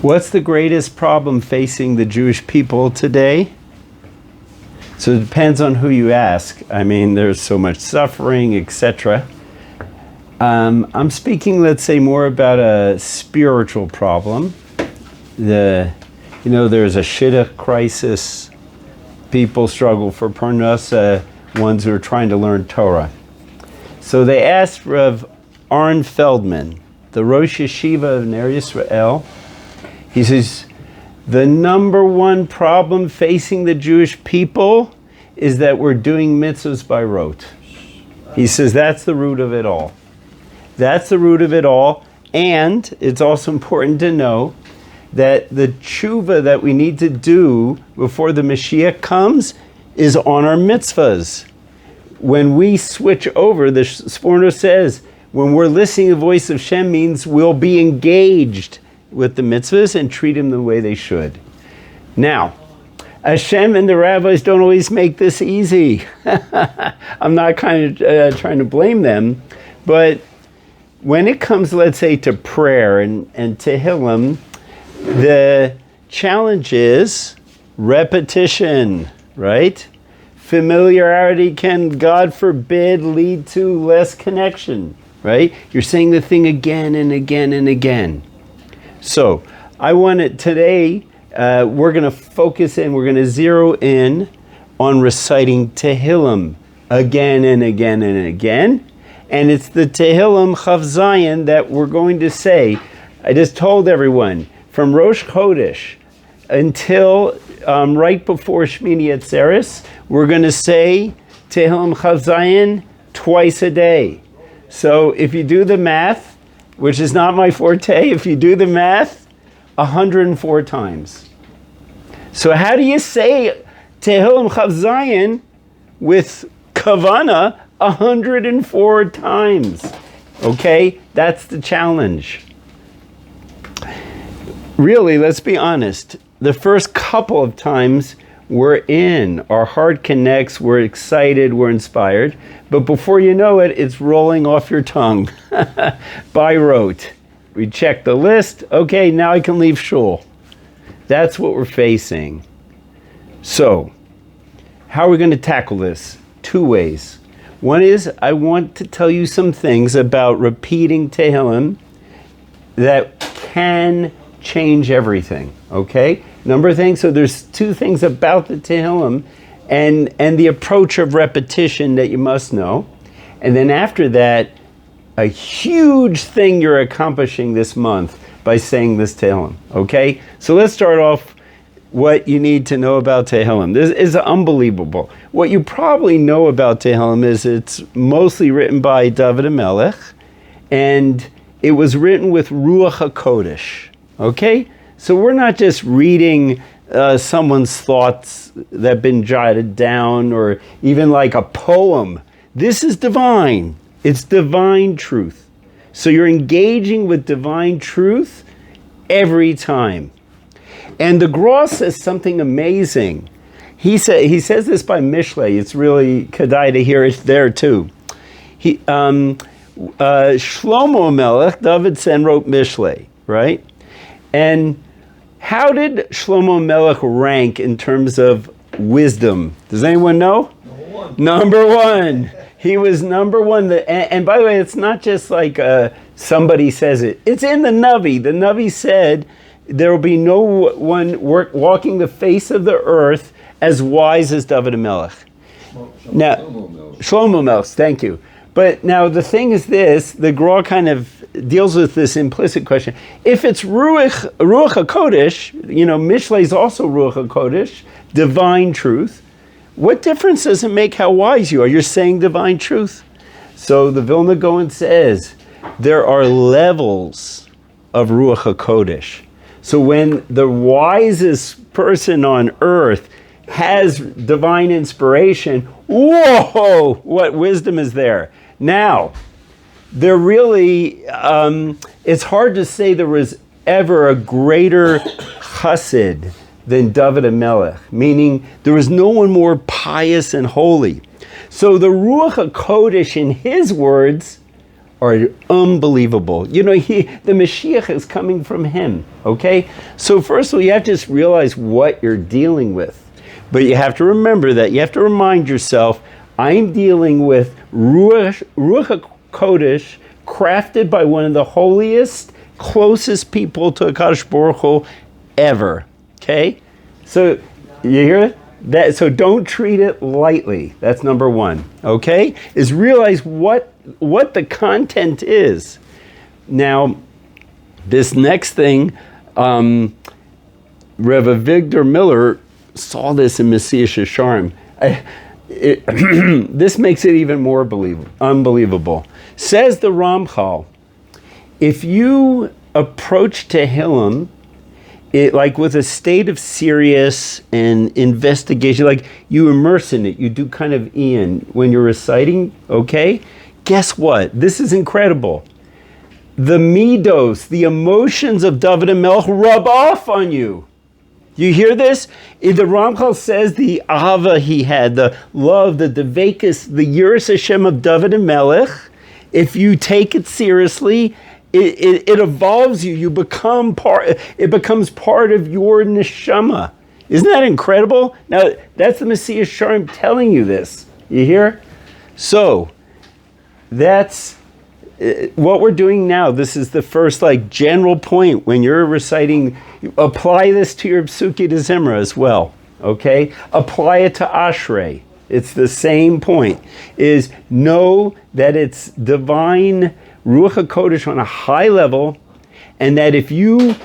What's the greatest problem facing the Jewish people today? So it depends on who you ask. I mean, there's so much suffering, etc. I'm speaking, let's say, more about a spiritual problem. There's a shidduch crisis. People struggle for parnasa, ones who are trying to learn Torah. So they asked Rav Arn Feldman, the Rosh Yeshiva of Ner Yisrael. He says, the number one problem facing the Jewish people is that we're doing mitzvahs by rote. He says that's the root of it all. That's the root of it all. And it's also important to know that the tshuva that we need to do before the Mashiach comes is on our mitzvahs. When we switch over, the Sforno says, when we're listening to the voice of Shem means we'll be engaged with the mitzvahs and treat them the way they should. Now, Hashem and the rabbis don't always make this easy. I'm not trying to blame them, but when it comes, let's say, to prayer and Tehillim, the challenge is repetition, right? Familiarity can, God forbid, lead to less connection, right? You're saying the thing again and again and again. So, today, we're going to focus in, we're going to zero in on reciting Tehillim again and again and again. And it's the Tehillim Chav Zayin that we're going to say. I just told everyone, from Rosh Chodesh until right before Shmini Atzeres, we're going to say Tehillim Chav Zayin twice a day. So if you do the math, which is not my forte, if you do the math, 104 times. So how do you say Tehillim Chav Zayin with Kavana 104 times? Okay, that's the challenge. Really, let's be honest. The first couple of times we're in, our heart connects, we're excited, we're inspired. But before you know it, it's rolling off your tongue by rote. We check the list. Okay, now I can leave shul. That's what we're facing. So, how are we going to tackle this? Two ways. One is, I want to tell you some things about repeating Tehillim that can change everything, okay? Number of things, so there's two things about the Tehillim and the approach of repetition that you must know. And then after that, a huge thing you're accomplishing this month by saying this Tehillim, okay? So let's start off what you need to know about Tehillim. This is unbelievable. What you probably know about Tehillim is it's mostly written by David HaMelech, and it was written with Ruach HaKodesh, okay? So we're not just reading someone's thoughts that have been jotted down or even like a poem. This is divine. It's divine truth. So you're engaging with divine truth every time. And the Gra says something amazing. He says this by Mishlei. It's really kedai to hear it there too. Shlomo Melech, David Sen wrote Mishlei, right? And how did Shlomo Melech rank in terms of wisdom? Does anyone know? Number one. He was number one. And by the way, it's not just like somebody says it. It's in the Navi. The Navi said, there will be no one walking the face of the earth as wise as David HaMelech. Now, Shlomo Melech, thank you. But now the thing is this, the Gra kind of deals with this implicit question. If it's Ruach HaKodesh, Mishlei is also Ruach HaKodesh, divine truth, what difference does it make how wise you are? You're saying divine truth. So the Vilna Gaon says, there are levels of Ruach HaKodesh. So when the wisest person on earth has divine inspiration, whoa, what wisdom is there? Now, there really, it's hard to say there was ever a greater chassid than David HaMelech, meaning there was no one more pious and holy. So the Ruach HaKodesh, in his words, are unbelievable. You know, the Mashiach is coming from him, okay? So first of all, you have to just realize what you're dealing with. But you have to remember that, you have to remind yourself, I'm dealing with Ruach HaKodesh, crafted by one of the holiest, closest people to HaKadosh Baruch Hu ever, okay? So, you hear it? So don't treat it lightly. That's number one, okay? Is realize what the content is. Now, this next thing, Rev. Avigdor Miller saw this in Messiah Sharm. This makes it even more unbelievable. Says the Ramchal, if you approach Tehillim, like with a state of serious and investigation, like you immerse in it, you do kind of when you're reciting, okay? Guess what? This is incredible. The midos, the emotions of David HaMelech rub off on you. You hear this? The Ramchal says the ahava he had, the love, the devekis, the yiras Hashem of David HaMelech, if you take it seriously, it evolves you. You become part. It becomes part of your neshama. Isn't that incredible? Now that's the Messiah Sharm telling you this. You hear? So that's what we're doing now. This is the first general point when you're reciting. Apply this to your Psuki de Zimra as well. Okay? Apply it to Ashrei. It's the same point. Is know that it's divine Ruach HaKodesh on a high level, and that if you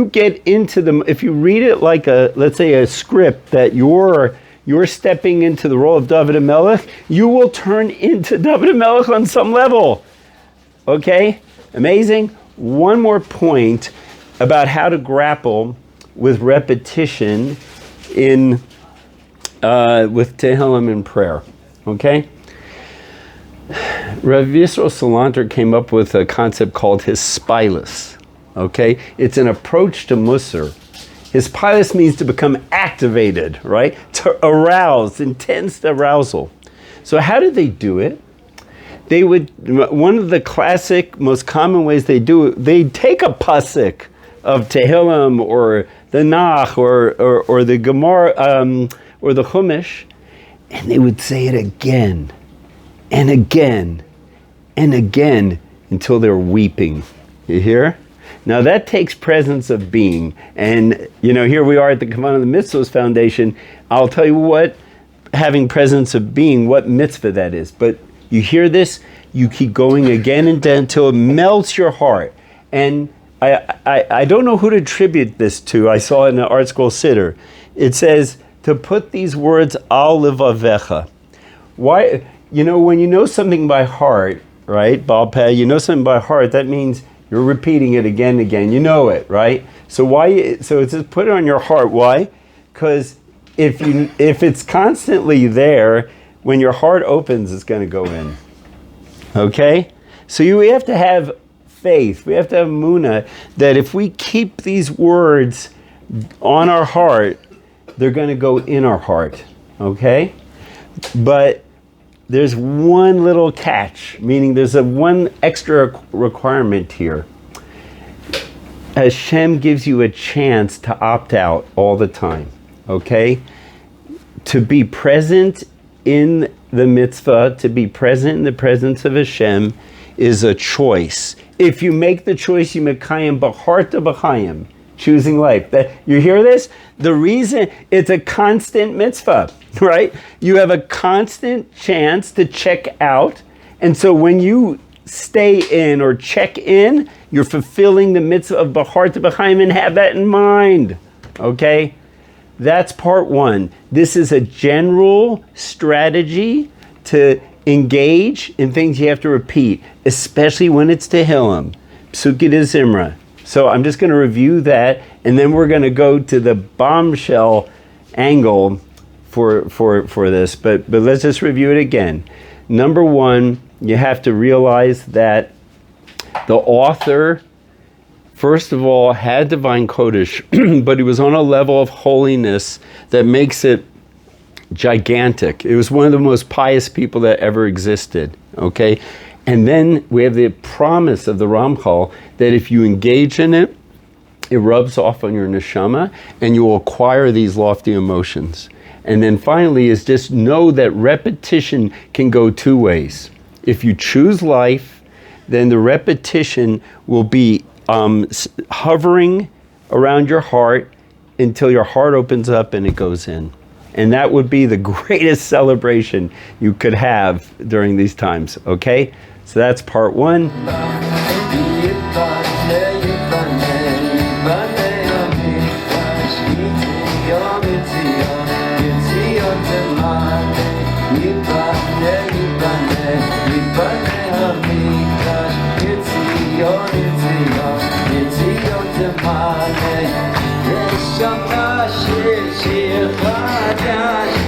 get into if you read it like let's say a script that you're stepping into the role of David HaMelech, you will turn into David HaMelech on some level. Okay? Amazing. One more point about how to grapple with repetition with Tehillim in prayer. Okay? Rav Yisrael Salanter came up with a concept called hispilus. Okay? It's an approach to Musar. Hispilus means to become activated, right? To arouse, intense arousal. So how did they do it? One of the classic, most common ways they do it, they take a pasuk of Tehillim or the Nach or the Gemara or the Chumash, and they would say it again and again and again until they're weeping. You hear? Now that takes presence of being. And, here we are at the Kavanah of the Mitzvahs Foundation. I'll tell you what, having presence of being, what mitzvah that is. But you hear this, you keep going again and again until it melts your heart. And I don't know who to attribute this to. I saw it in the Art Scroll Siddur. It says, to put these words al levavecha. Why? When you know something by heart, right, Baal Peh, you know something by heart, that means you're repeating it again and again. You know it, right? So it says put it on your heart. Why? Because if it's constantly there, when your heart opens, it's going to go in. Okay? So we have to have faith. We have to have emunah that if we keep these words on our heart, they're going to go in our heart. Okay? But there's one little catch, meaning there's one extra requirement here. Hashem gives you a chance to opt out all the time, okay? To be present in the mitzvah, to be present in the presence of Hashem is a choice. If you make the choice, you mekayim b'charta b'chayim, choosing life. You hear this? The reason it's a constant mitzvah, right? You have a constant chance to check out. And so when you stay in or check in, you're fulfilling the mitzvah of b'charta b'chayim, and have that in mind. Okay? That's part one. This is a general strategy to engage in things you have to repeat, especially when it's Tehillim, Psuki de Zimra. So I'm just going to review that, and then we're going to go to the bombshell angle for this. But let's just review it again. Number one, you have to realize that the author first of all, had divine Kodesh, but he was on a level of holiness that makes it gigantic. It was one of the most pious people that ever existed, okay? And then we have the promise of the Ramchal that if you engage in it, it rubs off on your neshama and you will acquire these lofty emotions. And then finally is just know that repetition can go two ways. If you choose life, then the repetition will be hovering around your heart until your heart opens up and it goes in. And that would be the greatest celebration you could have during these times, okay? So that's part one. Shir shir chadash